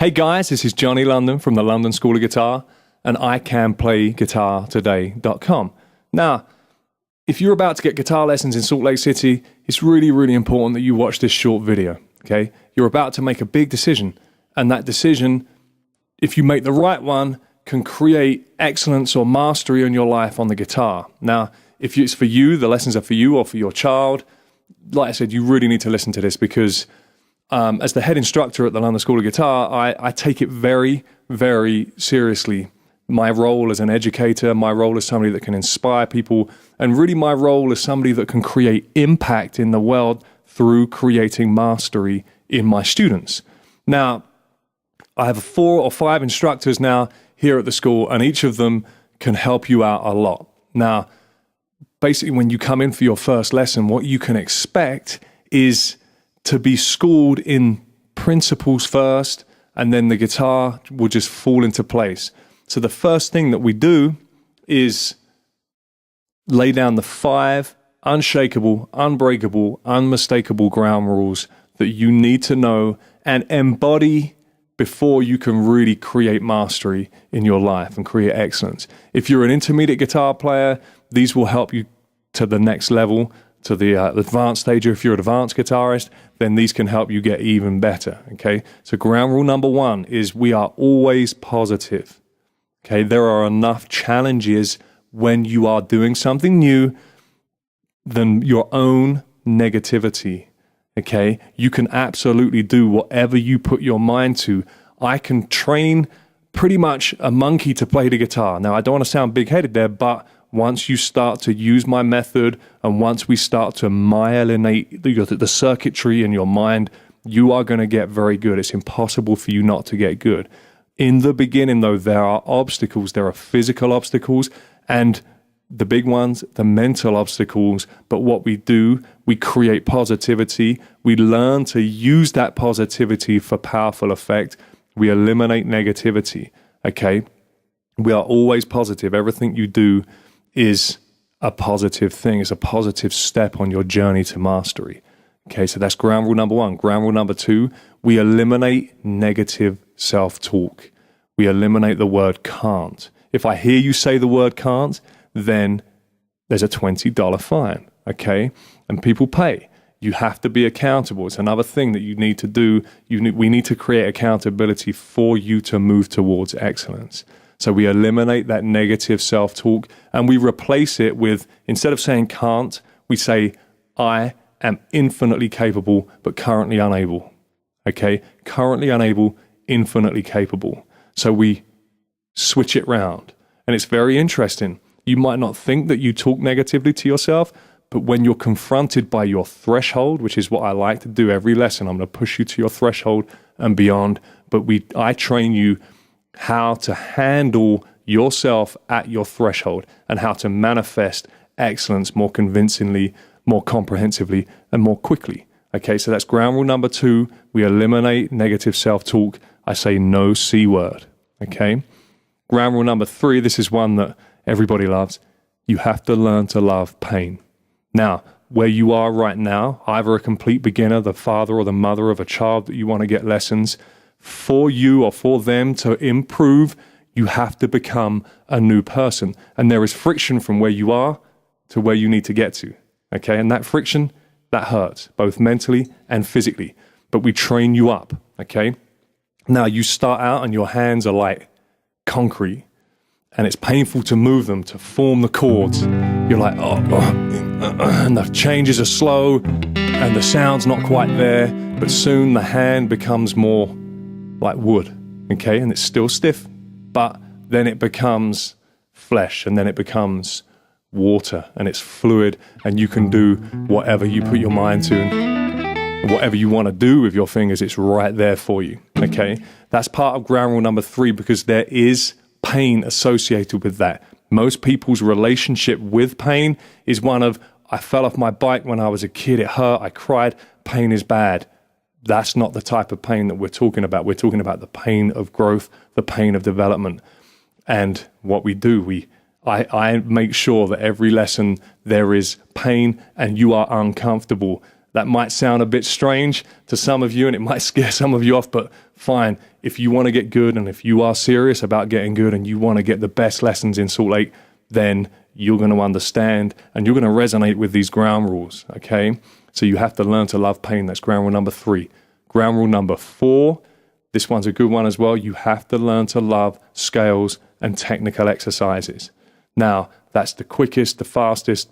Hey guys, this is Johnny London from the London School of Guitar and iCanPlayGuitarToday.com. Now, if you're about to get guitar lessons in Salt Lake City, it's really, really important that you watch this short video, okay? You're about to make a big decision, and that decision, if you make the right one, can create excellence or mastery in your life on the guitar. Now, if it's for you, the lessons are for you or for your child, like I said, you really need to listen to this because as the head instructor at the London School of Guitar, I take it very, very seriously. My role as an educator, my role as somebody that can inspire people, and really my role as somebody that can create impact in the world through creating mastery in my students. Now, I have 4 or 5 instructors now here at the school, and each of them can help you out a lot. Now, basically, when you come in for your first lesson, what you can expect is to be schooled in principles first, and then the guitar will just fall into place. So the first thing that we do is lay down the 5 unshakable, unbreakable, unmistakable ground rules that you need to know and embody before you can really create mastery in your life and create excellence. If you're an intermediate guitar player, these will help you to the next level, to the advanced stage. If you're an advanced guitarist, then these can help you get even better, okay? So ground rule number 1 is we are always positive, okay? There are enough challenges when you are doing something new than your own negativity, okay? You can absolutely do whatever you put your mind to. I can train pretty much a monkey to play the guitar. Now, I don't want to sound big-headed there, but once you start to use my method and once we start to myelinate the circuitry in your mind, you are going to get very good. It's impossible for you not to get good. In the beginning, though, there are obstacles. There are physical obstacles and the big ones, the mental obstacles. But what we do, we create positivity. We learn to use that positivity for powerful effect. We eliminate negativity, okay? We are always positive. Everything you do is a positive thing. It's a positive step on your journey to mastery. Okay, so that's ground rule number 1. Ground rule number 2, we eliminate negative self-talk. We eliminate the word can't. If I hear you say the word can't, then there's a $20 fine, okay? And people pay. You have to be accountable. It's another thing that you need to do. We need to create accountability for you to move towards excellence. So we eliminate that negative self-talk and we replace it with, instead of saying can't, we say, I am infinitely capable, but currently unable. Okay? Currently unable, infinitely capable. So we switch it round. And it's very interesting. You might not think that you talk negatively to yourself, but when you're confronted by your threshold, which is what I like to do every lesson, I'm going to push you to your threshold and beyond. But I train you how to handle yourself at your threshold and how to manifest excellence more convincingly, more comprehensively, and more quickly. Okay, so that's ground rule number 2. We eliminate negative self-talk. I say no C word. Okay? Ground rule number 3, this is one that everybody loves. You have to learn to love pain. Now, where you are right now, either a complete beginner, the father or the mother of a child that you want to get lessons, for you or for them to improve, you have to become a new person. And there is friction from where you are to where you need to get to. Okay, and that friction, that hurts, both mentally and physically. But we train you up, okay? Now, you start out and your hands are like concrete. And it's painful to move them, to form the chords. You're like, and the changes are slow, and the sound's not quite there. But soon the hand becomes more like wood, okay? And it's still stiff, but then it becomes flesh, and then it becomes water, and it's fluid, and you can do whatever you put your mind to, and whatever you want to do with your fingers, it's right there for you, okay? That's part of ground rule number 3 because there is pain associated with that. Most people's relationship with pain is one of, I fell off my bike when I was a kid, it hurt, I cried, pain is bad. That's not the type of pain that we're talking about. We're talking about the pain of growth, the pain of development. And what we do, I make sure that every lesson there is pain and you are uncomfortable. That might sound a bit strange to some of you and it might scare some of you off, but fine. If you want to get good and if you are serious about getting good and you want to get the best lessons in Salt Lake, then you're going to understand and you're going to resonate with these ground rules, okay? So you have to learn to love pain. That's ground rule number 3. Ground rule number 4, this one's a good one as well. You have to learn to love scales and technical exercises. Now, that's the quickest, the fastest,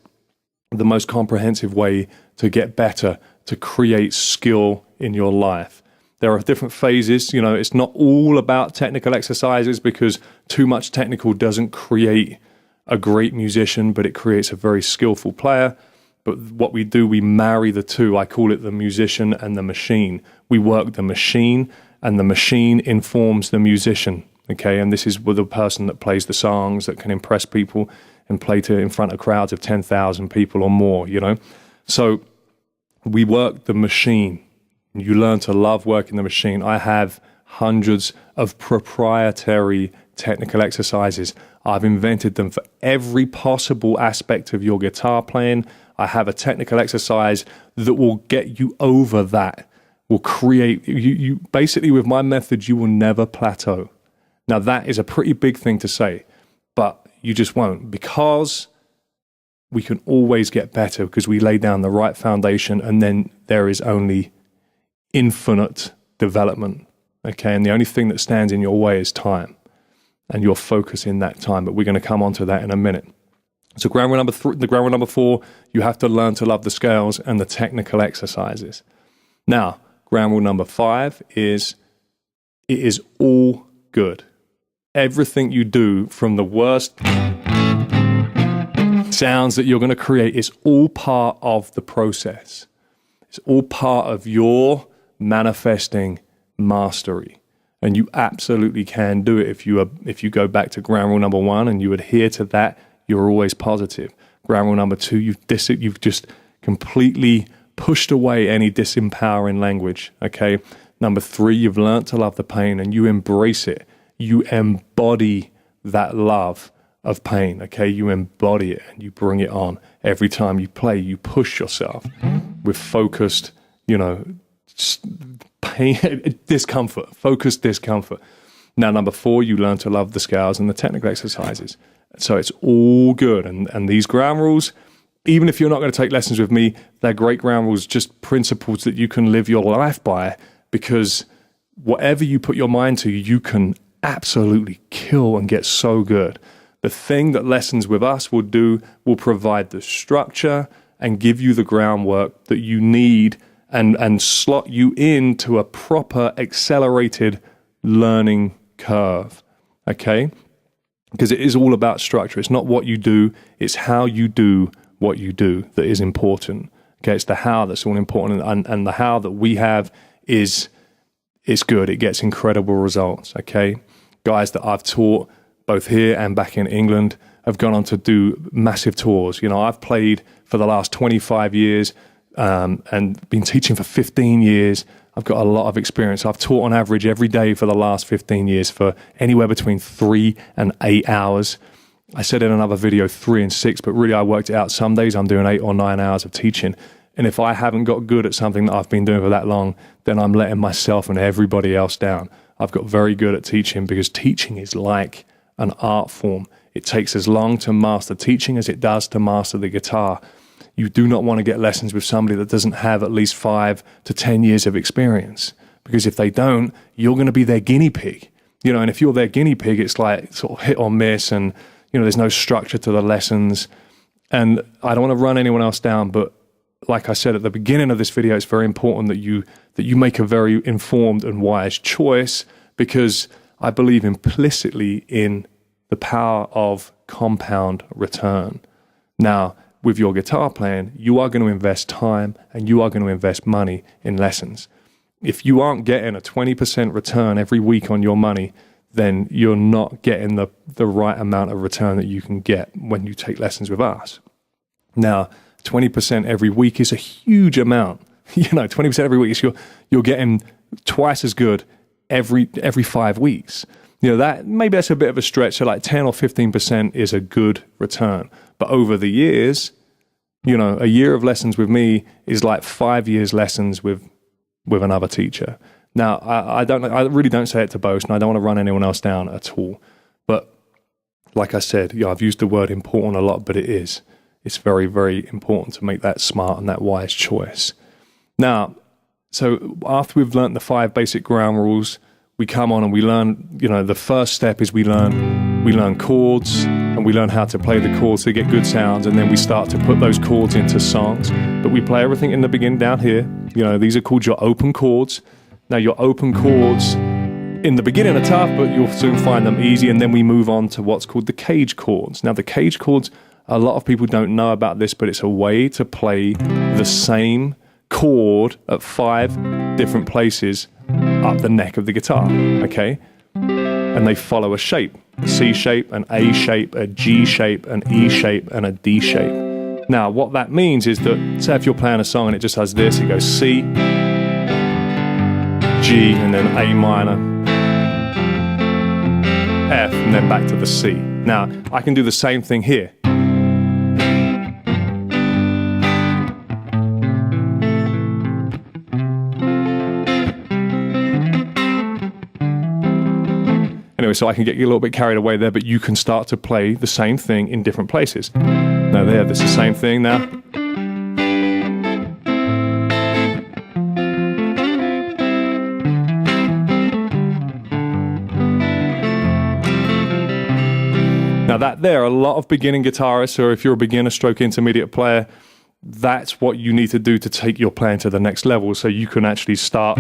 the most comprehensive way to get better, to create skill in your life. There are different phases. You know, it's not all about technical exercises because too much technical doesn't create a great musician, but it creates a very skillful player. But what we do, we marry the two. I call it the musician and the machine. We work the machine and the machine informs the musician. Okay, and this is with the person that plays the songs, that can impress people and play in front of crowds of 10,000 people or more, you know. So we work the machine. You learn to love working the machine. I have hundreds of proprietary technical exercises. I've invented them for every possible aspect of your guitar playing. I have a technical exercise that will get you over that, will create, you basically with my method, you will never plateau. Now that is a pretty big thing to say, but you just won't, because we can always get better because we lay down the right foundation and then there is only infinite development. Okay, and the only thing that stands in your way is time and your focus in that time, but we're going to come on to that in a minute. So ground rule number 4, you have to learn to love the scales and the technical exercises. Now, ground rule number 5 is it is all good. Everything you do, from the worst sounds that you're going to create, is all part of the process. It's all part of your manifesting mastery. And you absolutely can do it if you go back to ground rule number 1 and you adhere to that. You're always positive. Ground rule number 2, you've just completely pushed away any disempowering language. Okay. Number 3, you've learned to love the pain and you embrace it. You embody that love of pain. Okay. You embody it and you bring it on every time you play. You push yourself with focused, pain, discomfort, focused discomfort. Now, number 4, you learn to love the scales and the technical exercises. So it's all good. And these ground rules, even if you're not going to take lessons with me, they're great ground rules, just principles that you can live your life by, because whatever you put your mind to, you can absolutely kill and get so good. The thing that lessons with us will do will provide the structure and give you the groundwork that you need and slot you into a proper accelerated learning curve. Okay? Because it is all about structure. It's not what you do, it's how you do what you do that is important. Okay, it's the how that's all important, and the how that we have is good. It gets incredible results. Okay, guys that I've taught both here and back in England have gone on to do massive tours. I've played for the last 25 years and been teaching for 15 years. I've got a lot of experience. I've taught on average every day for the last 15 years for anywhere between 3 and 8 hours. I said in another video 3 and 6, but really I worked it out. Some days I'm doing 8 or 9 hours of teaching. And if I haven't got good at something that I've been doing for that long, then I'm letting myself and everybody else down. I've got very good at teaching because teaching is like an art form. It takes as long to master teaching as it does to master the guitar. You do not want to get lessons with somebody that doesn't have at least 5 to 10 years of experience, because if they don't, you're going to be their guinea pig. And if you're their guinea pig, it's like sort of hit or miss, and there's no structure to the lessons. And I don't want to run anyone else down, but like I said at the beginning of this video, it's very important that you make a very informed and wise choice, because I believe implicitly in the power of compound return. Now, with your guitar playing, you are going to invest time and you are going to invest money in lessons. If you aren't getting a 20% return every week on your money, then you're not getting the right amount of return that you can get when you take lessons with us. Now, 20% every week is a huge amount. 20% every week is you're getting twice as good every 5 weeks. That's a bit of a stretch. So like 10 or 15% is a good return. But over the years, You know, a year of lessons with me is like 5 years lessons with another teacher. Now, I really don't say it to boast, and I don't want to run anyone else down at all. But like I said, yeah, I've used the word important a lot, but it is. It's very, very important to make that smart and that wise choice. Now, so after we've learnt the 5 basic ground rules, we come on and we learn, you know, the first step is we learn chords, and we learn how to play the chords to get good sounds, and then we start to put those chords into songs. But we play everything in the beginning down here. You know, these are called your open chords. Now, your open chords in the beginning are tough, but you'll soon find them easy, and then we move on to what's called the cage chords. Now, the cage chords, a lot of people don't know about this, but it's a way to play the same chord at 5 different places up the neck of the guitar, okay? And they follow a shape, a C shape, an A shape, a G shape, an E shape, and a D shape. Now, what that means is that, say if you're playing a song and it just has this, it goes C, G, and then A minor, F, and then back to the C. Now, I can do the same thing here. Anyway, so I can get you a little bit carried away there, but you can start to play the same thing in different places. Now there, that's the same thing now. Now that there, a lot of beginning guitarists, or if you're a beginner stroke intermediate player, that's what you need to do to take your playing to the next level, so you can actually start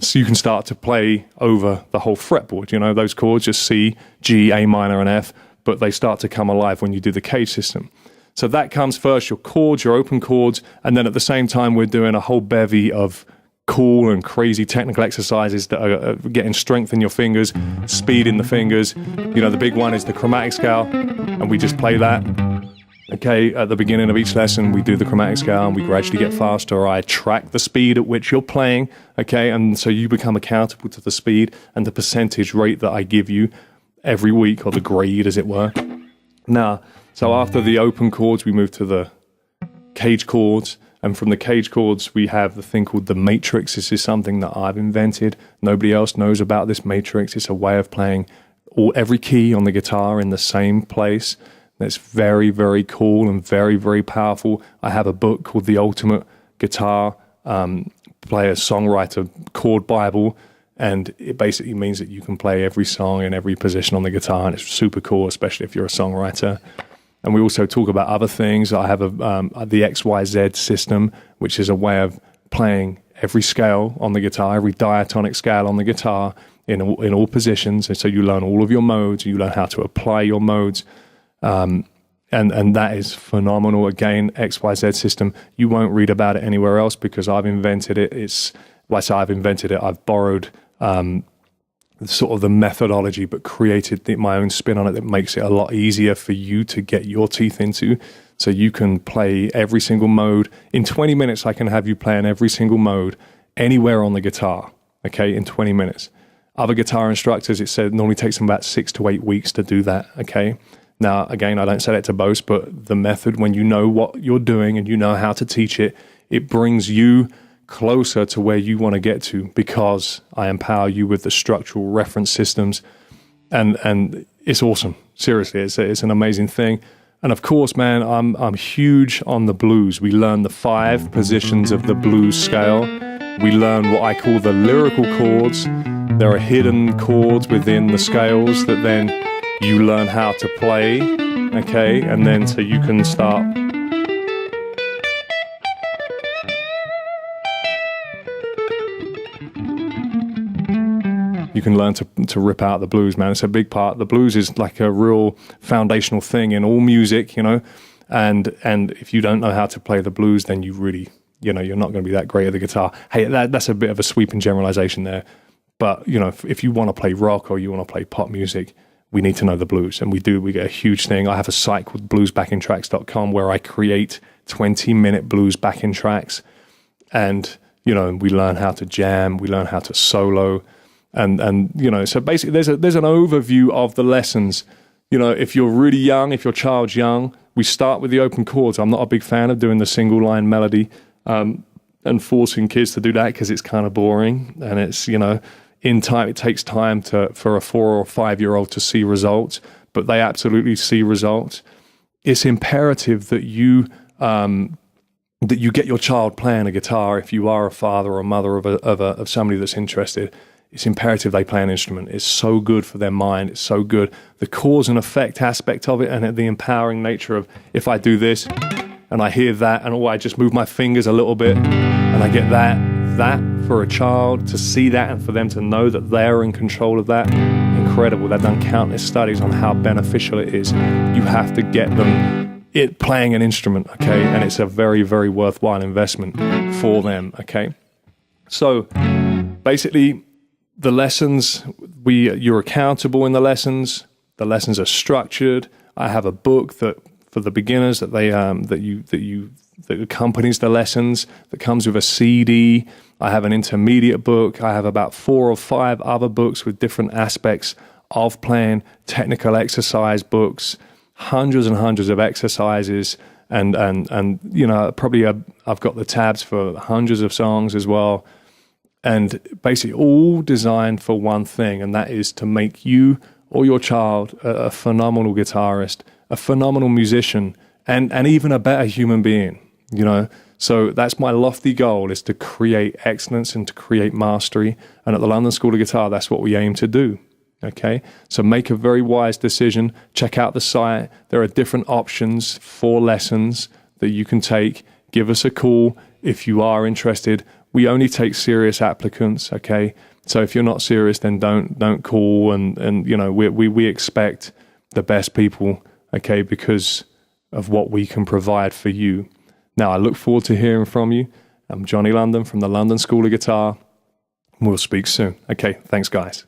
so you can start to play over the whole fretboard. You know, those chords, just C, G, A minor, and F, but they start to come alive when you do the cage system. So that comes first, your chords, your open chords, and then at the same time we're doing a whole bevy of cool and crazy technical exercises that are getting strength in your fingers, speed in the fingers. You know, the big one is the chromatic scale, and we just play that. Okay, at the beginning of each lesson, we do the chromatic scale and we gradually get faster. I track the speed at which you're playing, okay, and so you become accountable to the speed and the percentage rate that I give you every week, or the grade, as it were. Now, so after the open chords, we move to the cage chords, and from the cage chords, we have the thing called the matrix. This is something that I've invented. Nobody else knows about this matrix. It's a way of playing every key on the guitar in the same place. That's very, very cool and very, very powerful. I have a book called The Ultimate Guitar Player Songwriter Chord Bible, and it basically means that you can play every song in every position on the guitar, and it's super cool, especially if you're a songwriter. And we also talk about other things. I have the XYZ system, which is a way of playing every scale on the guitar, every diatonic scale on the guitar in all positions. And so you learn all of your modes, you learn how to apply your modes. And that is phenomenal. Again, XYZ system, you won't read about it anywhere else because I've invented it. I've borrowed sort of the methodology, but created my own spin on it that makes it a lot easier for you to get your teeth into. So you can play every single mode. In 20 minutes, I can have you playing every single mode anywhere on the guitar, okay, in 20 minutes. Other guitar instructors, it said, normally takes them about 6 to 8 weeks to do that, okay? Now, again, I don't say that to boast, but the method, when you know what you're doing and you know how to teach it, it brings you closer to where you want to get to, because I empower you with the structural reference systems, and it's awesome. Seriously, it's an amazing thing. And of course, man, I'm huge on the blues. We learn the 5 positions of the blues scale. We learn what I call the lyrical chords. There are hidden chords within the scales that then you learn how to play, okay? And then so you can start you can learn to rip out the blues, man. It's a big part. The blues is like a real foundational thing in all music, you know. And if you don't know how to play the blues, then you really, you know, you're not going to be that great at the guitar. Hey, that's a bit of a sweeping generalization there. But, you know, if you want to play rock or you want to play pop music, we need to know the blues. And we get a huge thing. I have a site called bluesbackingtracks.com where I create 20-minute blues backing tracks. And, you know, we learn how to jam, we learn how to solo. And you know, so basically there's an overview of the lessons. You know, if you're really young, if your child's young, we start with the open chords. I'm not a big fan of doing the single line melody and forcing kids to do that because it's kind of boring, and it's, you know, in time, it takes time for a 4 or 5 year old to see results, but they absolutely see results. It's imperative that you get your child playing a guitar. If you are a father or a mother of somebody that's interested, it's imperative they play an instrument. It's so good for their mind. It's so good. The cause and effect aspect of it, and the empowering nature of, if I do this and I hear that, and I just move my fingers a little bit and I get that for a child to see that and for them to know that they're in control of that, incredible. They've done countless studies on how beneficial it is. You have to get them playing an instrument, okay? And it's a very, very worthwhile investment for them, okay? So basically, the lessons, you're accountable in the lessons. The lessons are structured. I have a book that for the beginners that accompanies the lessons, that comes with a CD. I have an intermediate book. I have about 4 or 5 other books with different aspects of playing, technical exercise books, hundreds and hundreds of exercises, and you know, probably I've got the tabs for hundreds of songs as well. And basically all designed for one thing, and that is to make you or your child a phenomenal guitarist, a phenomenal musician, and even a better human being, you know. So that's my lofty goal, is to create excellence and to create mastery. And at the London School of Guitar, that's what we aim to do, okay? So make a very wise decision. Check out the site. There are different options for lessons that you can take. Give us a call if you are interested. We only take serious applicants, okay? So if you're not serious, then don't call. And you know, we expect the best people, okay, because of what we can provide for you. Now, I look forward to hearing from you. I'm Johnny London from the London School of Guitar. We'll speak soon. Okay, thanks, guys.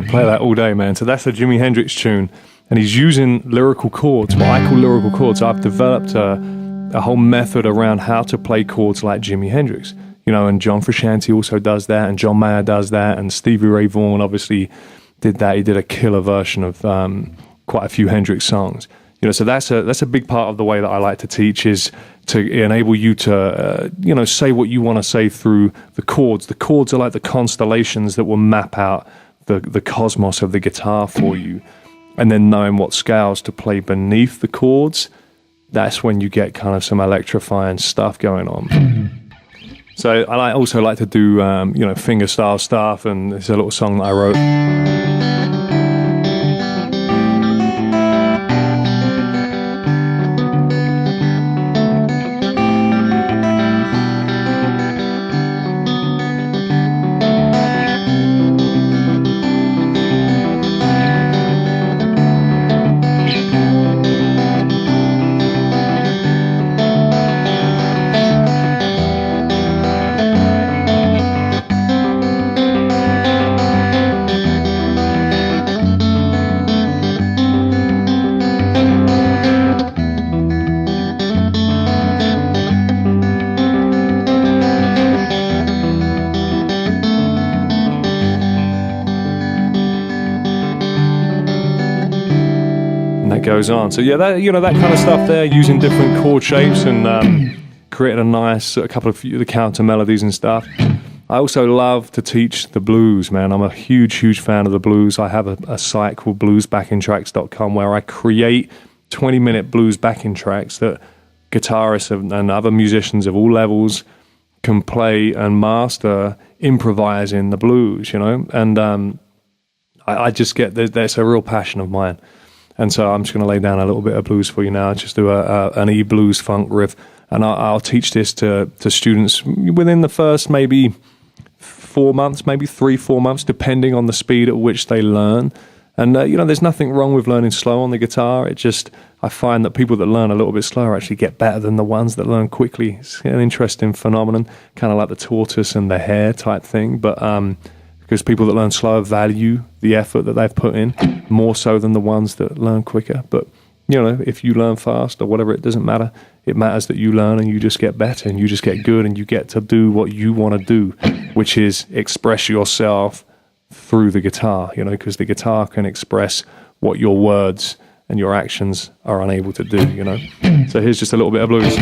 Play that all day, man. So that's a Jimi Hendrix tune, and he's using lyrical chords, what I call lyrical chords. I've developed a whole method around how to play chords like Jimi Hendrix, you know, and John Frusciante also does that, and John Mayer does that, and Stevie Ray Vaughan obviously did that. He did a killer version of quite a few Hendrix songs, you know. So that's a big part of the way that I like to teach, is to enable you to you know, say what you want to say through the chords. The chords are like the constellations that will map out the cosmos of the guitar for you, and then knowing what scales to play beneath the chords, that's when you get kind of some electrifying stuff going on. So I also like to do you know, fingerstyle stuff, and there's a little song that I wrote. goes on. So yeah, that kind of stuff there, using different chord shapes and creating a couple of the counter melodies and stuff. I also love to teach the blues, man. I'm a huge fan of the blues. I have a site called bluesbackingtracks.com where I create 20-minute blues backing tracks that guitarists and other musicians of all levels can play and master, improvising the blues, And I just get that's a real passion of mine. And so I'm just going to lay down a little bit of blues for you now. Just do an E-blues funk riff. And I'll teach this to students within the first maybe 4 months, maybe 3-4 months, depending on the speed at which they learn. And, there's nothing wrong with learning slow on the guitar. I find that people that learn a little bit slower actually get better than the ones that learn quickly. It's an interesting phenomenon, kind of like the tortoise and the hare type thing. But because people that learn slower value the effort that they've put in more so than the ones that learn quicker. But, if you learn fast or whatever, it doesn't matter. It matters that you learn and you just get better and you just get good and you get to do what you want to do, which is express yourself through the guitar, because the guitar can express what your words and your actions are unable to do, So here's just a little bit of blues.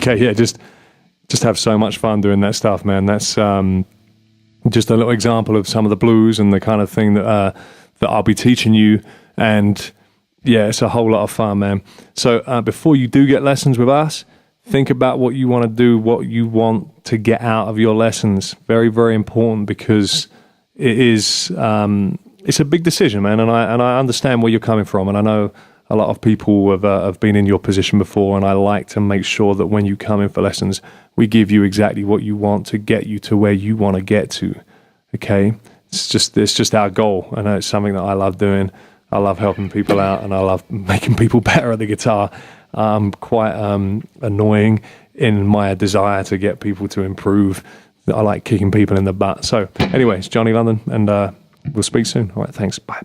Okay, yeah, just have so much fun doing that stuff, man. That's just a little example of some of the blues and the kind of thing that I'll be teaching you. And yeah, it's a whole lot of fun, man. So before you do get lessons with us, think about what you want to do, what you want to get out of your lessons. Very, very important, because it is it's a big decision, man. And I understand where you're coming from, and I know a lot of people have been in your position before, and I like to make sure that when you come in for lessons, we give you exactly what you want to get you to where you want to get to. Okay, it's just our goal, and it's something that I love doing. I love helping people out, and I love making people better at the guitar. I'm quite annoying in my desire to get people to improve. I like kicking people in the butt. So anyway, it's Johnny London, and we'll speak soon. All right, thanks. Bye.